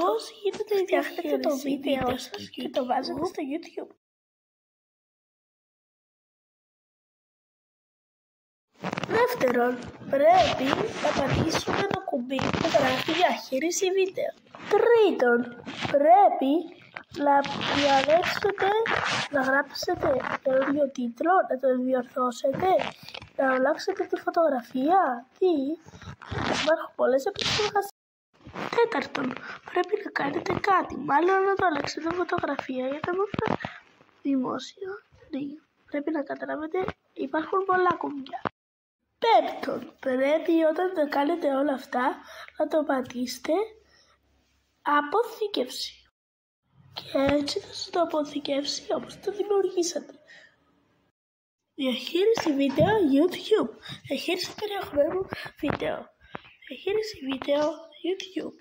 Πώς γίνεται η διαχείριση το βίντεο σας και το βάζετε στο YouTube. Δεύτερον, πρέπει να πατήσουμε το κουμπί που γράφει διαχείριση βίντεο. Τρίτον, πρέπει να διαλέξετε, να γράψετε το ίδιο τίτλο, να το διορθώσετε, να αλλάξετε τη φωτογραφία. Υπάρχουν πολλές επεξεργασίες. Τέταρτον, πρέπει να κάνετε κάτι, μάλλον να το αλλάξετε φωτογραφία για να είναι δημόσιο. Πρέπει να καταλάβετε, υπάρχουν πολλά κουμπιά. Πέμπτον, πρέπει όταν τα κάνετε όλα αυτά να το πατήσετε αποθήκευση. Και έτσι θα σας το αποθηκεύσει όπως το δημιουργήσατε. Διαχείριση βίντεο YouTube. Διαχείριση περιεχομένου βίντεο. Διαχείριση βίντεο YouTube.